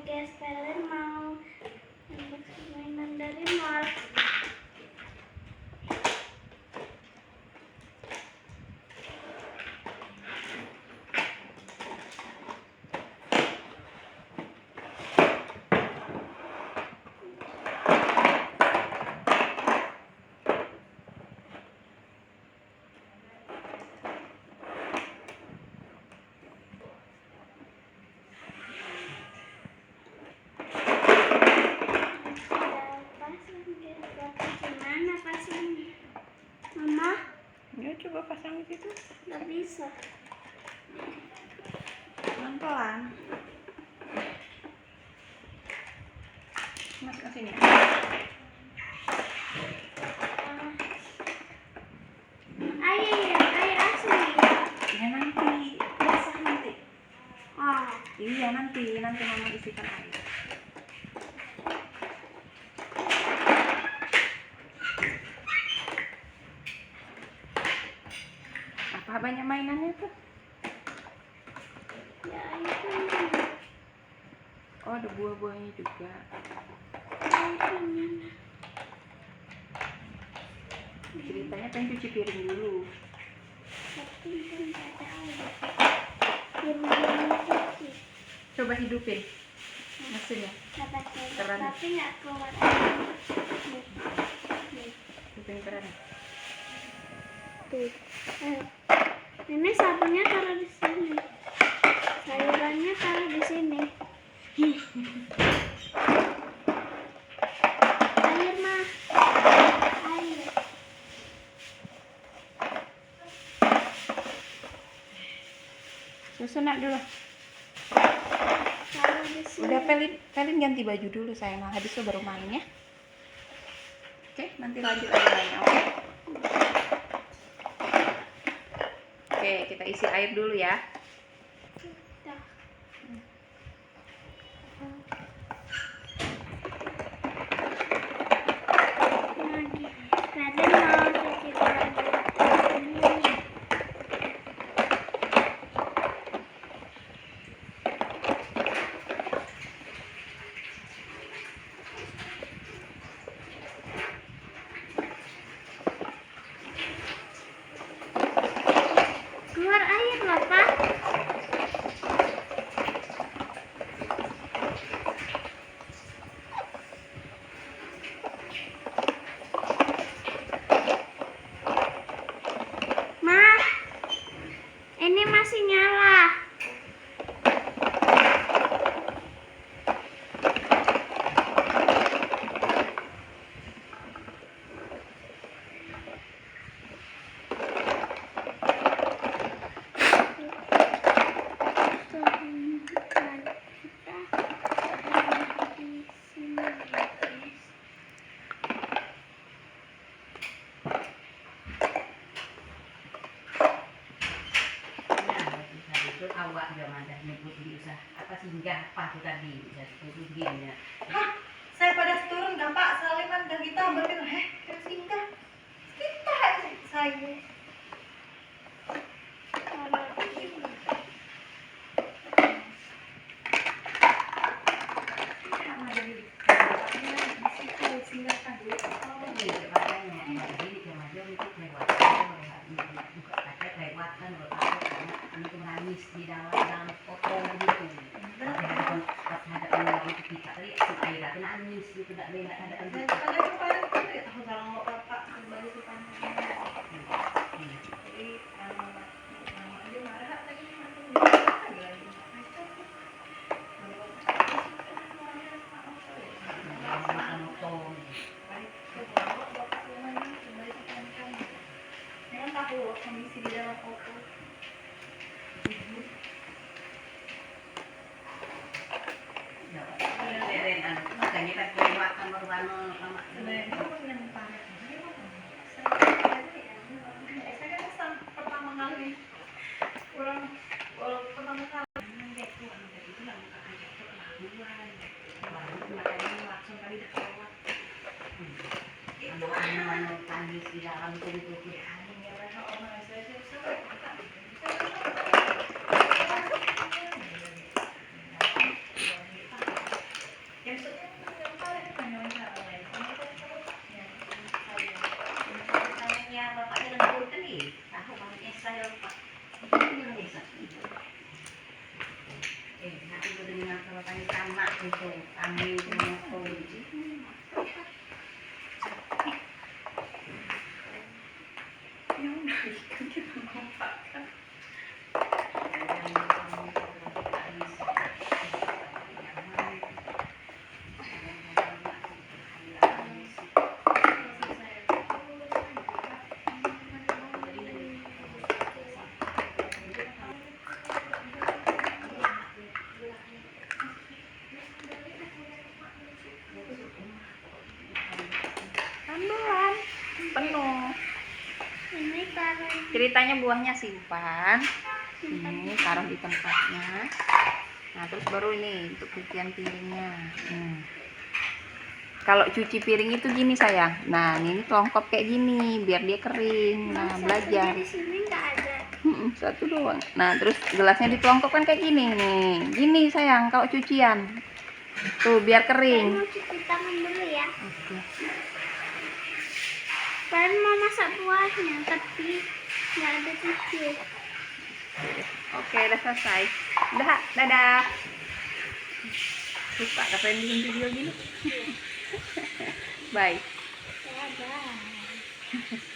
guys, kalian mau unboxing mainan dari mall. Ya coba pasang di situ. Nggak bisa. Pelan-pelan. Mas ke sini. Air asli. Ya nanti, basah nanti. Oh. Iya nanti mama isikan air. Apa banyak mainannya tuh? Ya itu. Oh ada buah-buahnya juga. Ceritanya pengen cuci piring dulu. Tapi kan nggak ada air. Coba hidupin mesinnya. Keran. Tapi nggak keluar air. Hidupin keran. Tuh. Ini sabunnya taruh di sini. Sayurannya taruh di sini. Air mah. Air. Susunak dulu. Taruh di sini. Udah Pelin ganti baju dulu sayang. Habis itu baru main ya. Oke, nanti lanjut lagi mainnya. Oke, kita isi air dulu ya. Keluar air loh, Pak. Ma, ini masih nyala. Awak juga ada nyebut di usaha apa singgah apa tuh tadi begini ya. Saya pada turun nggak Pak? Saliman dan kita berpikir, singgah kita saya. Di dalam foto gitu. Ada orang kita tadi air ada nangis gitu tidak ada Aku salah mau Pak kembali ke pantai. Jadi dia marah lagi kondisi di dalam foto. Makanya tak kelewatan baru-baru lama. Saya kan pertama kali kurang pertama kali. Anu tangis di dalam tubuh kalau kami sama itu kami itu Ya udah, kan kita makan. Ambelan penuh. Ini taruh Ceritanya buahnya simpan. Ini taruh di tempatnya. Nah, terus baru ini untuk cucian piringnya. Kalau cuci piring itu gini sayang. Nah, ini kelongkop kayak gini biar dia kering. Nah, belajar. di sini nggak ada. Satu doang. Nah, terus gelasnya ditelongkopkan kayak gini nih. Gini sayang kalau cucian. Tuh biar Saya kering. mau cuci tangan dulu ya. Oke. Saya mau masak buahnya, tapi nggak ada tisu. Oke, udah selesai. Udah, dadah. Suka kakak bikin video gini. Bye. Dadah.